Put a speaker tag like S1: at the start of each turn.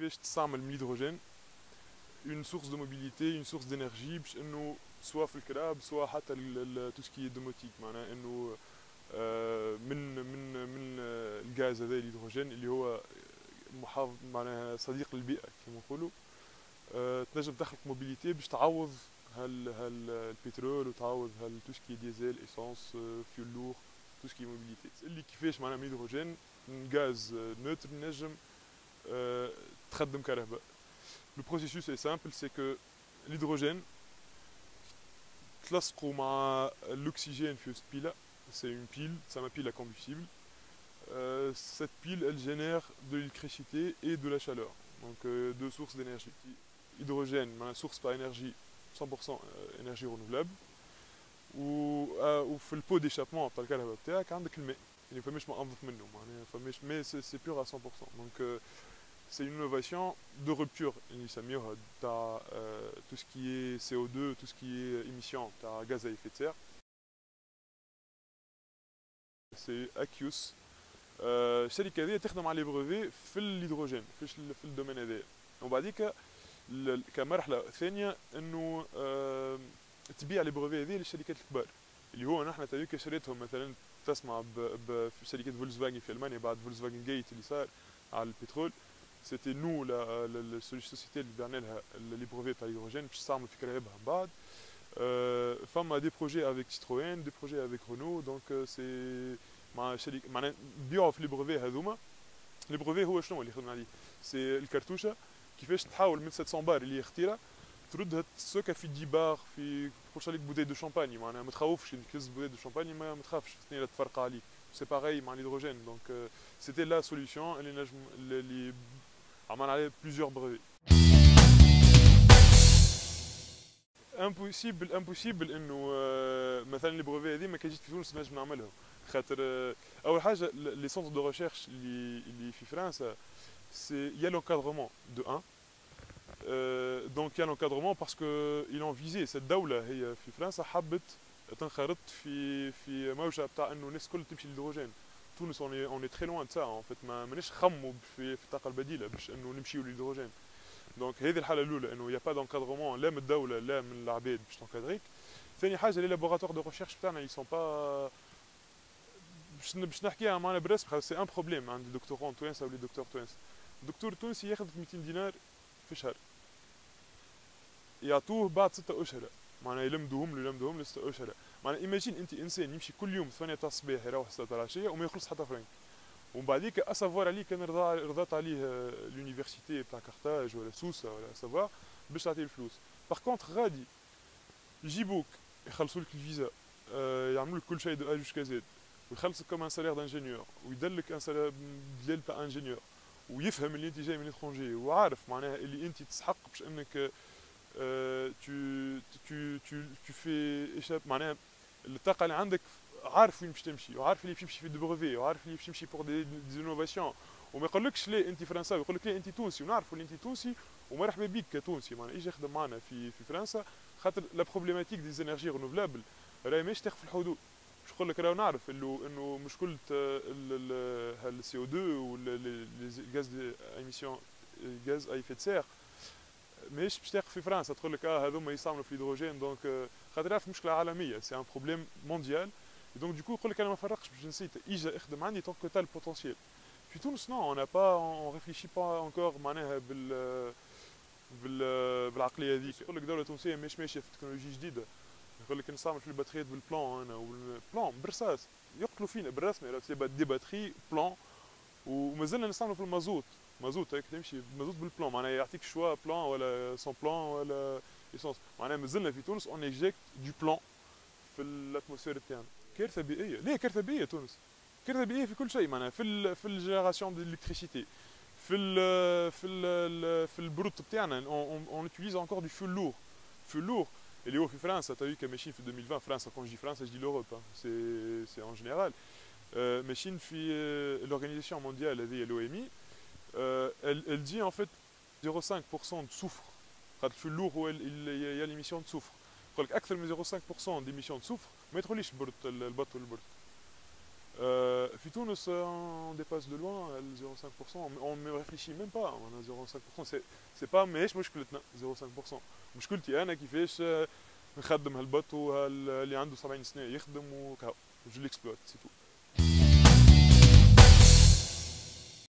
S1: كيفاش تستعمل من الهيدروجين une source de mobilité, une source d'énergie باش انه سواء في الكراب سواء حتى تو سكي دوموتيك معناها انه من الغاز هذا الهيدروجين اللي هو محافظ معناها صديق للبيئه كما نقولوا تنجم تخلق موبيليتي باش تعوض البترول وتعوض تو سكي ديزل ايسونس فيول لور تو سكي موبيليتي اللي كيفاش معناها من الهيدروجين غاز نوتر نجم تخدم كهرباء. Le processus est simple, c'est que l'hydrogène, l'oxygène في pile, c'est une pile, c'est ma pile à combustible. Cette pile, elle génère de l'électricité et de la chaleur, donc deux sources d'énergie. Hydrogène, ma source par énergie, 100% énergie renouvelable. وفي البو d'échappement تاع الكهرباء بتاعك عندك الماء اللي فماش ما انظف منه معناها فماش مي سي بيور à 100%. Donc c'est une innovation de rupture tout ce qui est CO2, tout ce qui est émission de gaz à effet de serre. C'est Acius. الشركة هذه تخدم على بريفي في الهيدروجين في الدومين هذا. وبعديك كمرحلة ثانية انه تبيع لي بريفي هذه للشركات الكبار اللي هو نحن تاويك شريتهم مثلا تسمع في شركة فولكسفاجن في المانيا بعد فولكسفاجن جيت اللي صار على البترول. C'était nous, la société اللي بعنا لها les brevets تاع l'hydrogène باش تستعمل في كراهبها من بعد. فما دي بروجي افيك سيتروين دي بروجي افيك رونو دونك سي مع شركه معناها نبيعوا في لي بروفي هذوما. لي بروفي هو شنو اللي خدمنا عليه؟ سي الكرتوشه كيفاش تحاول من 700 بار اللي هي اختيرها تردها تسوكها في 10 بار في تقولش عليك بودي دو شامباني معناها ما تخوفش انك تهز بودي دو شامباني ما تخافش الثانيه تفرقع عليك. سي باغي مع الهيدروجين دونك سيتي لا سوليسيون اللي نجم اللي عملنا عليه plusieurs brevets. امبوسيبل انه مثلا لي بروفي هذه ما كاينش في تونس نجم نعملهم خاطر اول حاجه لي سونتر دو ريشيرش اللي في فرنسا سي يا لونكادرمون دو 1 دونك يا لونكادرمون باسكو ils ont visé cette دوله هي في فرنسا حبت تنخرط في موجه بتاع انه الناس الكل تمشي للهيدروجين. تونس on est très loin de ça en fait ماناش نخموا في الطاقه البديله باش انه نمشيو للهيدروجين. دونك هذه الحاله الاولى انه يا با دونكادرومون لا من الدوله لا من العباد باش تنكادريك. ثاني حاجه لي لابوغاتوار دو ريشيرش بتاعنا يي سون با باش نحكيها معنا بالرسم خاطر سي ان بروبليم عند الدكتورون توانسه ولي دكتور توانسه. الدكتور التونسي ياخذ 200 دينار في الشهر يعطوه بعد 6 اشهر معناها يلمدوهم ل 6 اشهر. معناها ايماجين انت انسان يمشي كل يوم 8 تاع الصباح يروح 6 تاع العشيه وما يخلص حتى فرنك. ومن بعديك اسافوار عليه كان رضات عليه لونيفرسيتي بتاع كارتاج ولا سوسه ولا اسافوار باش تعطيه الفلوس. باغ كونتخ غادي يجيبوك يخلصوا لك الفيزا يعملوا لك كل شيء دو ا جوسكا زد ويخلصك كوم ان سالير دانجينيور ويدلك ان سالير دليل تاع انجينيور ويفهم اللي انت جاي من لترونجي وعارف معناها اللي انت تسحق باش انك tu fais échappe معناها الطاقه اللي عندك عارف وين باش تمشي وعارف اللي باش يمشي في دي بروفي وعارف اللي باش يمشي بور دي انوفاسيون وما يقولكش ليه انت فرنساوي يقول لك ليه انت تونسي ونعرفوا اللي انت تونسي ومرحبا بك كتونسي معناها يجي يخدم معنا في فرنسا خاطر لا بروبليماتيك دي زينيرجي رينوفلابل راهي ماهيش تاخذ في الحدود. باش نقول لك راهو نعرف انه مشكله السي او 2 والغاز ايميسيون غاز اي افي سير ماهيش باش تاخذ في فرنسا تقول لك هذوما يستعملوا في الهيدروجين دونك خاطر في مشكله عالميه سي ان بروبليم مونديال. دونك دو كو يقول لك انا ما فرقش باش نسيت اجا اخدم عندي طونك تاع البوتنسيال. في تونس نو اون با اون ريفليشي با انكور معناها بالعقليه هذيك. يقول لك دوله تونسيه مش ماشيه في تكنولوجي جديده يقول لك نستعمل في الباتريات بالبلان انا والبلان برصاص يقتلوا فينا بالرسمي سي دي باتري بلان ومازلنا نستعملوا في المازوت مازوت هيك تمشي مازوت بالبلان معناها يعطيك شوا بلان ولا سون بلان ولا ايسونس معناها مازلنا في تونس اون ايجيكت دو بلان في الاتموسفير تاعنا. كارثه بيئيه ليه كارثه بيئيه تونس كارثه بيئيه في كل شيء معناها في الجينيراسيون دو الكتريسيتي في البروت بتاعنا اون اوتيليز انكور دو فيول لور اللي هو في فرنسا تاويك ماشيين في 2020 فرنسا كون جي فرنسا جي لوروب سي ان جينيرال ماشيين في لورغانيزاسيون مونديال هذه لو ام اي elle dit en fait 0,5% de soufre خاطر الفيول لور هو يا ليميسيون دو soufre يقول لك اكثر من 0,5% ديميسيون دو soufre ما يدخليش البط والبرد في تونس on dépasse de loin le 0,5%. On ne réfléchit même pas. On a 0,5%. C'est pas ماهيش مشكلتنا 0,5%. مشكلتي انا كيفاش نخدم هالبطو اللي عنده 70 سنه يخدم وكهو جو ليكسبلويت سي تو.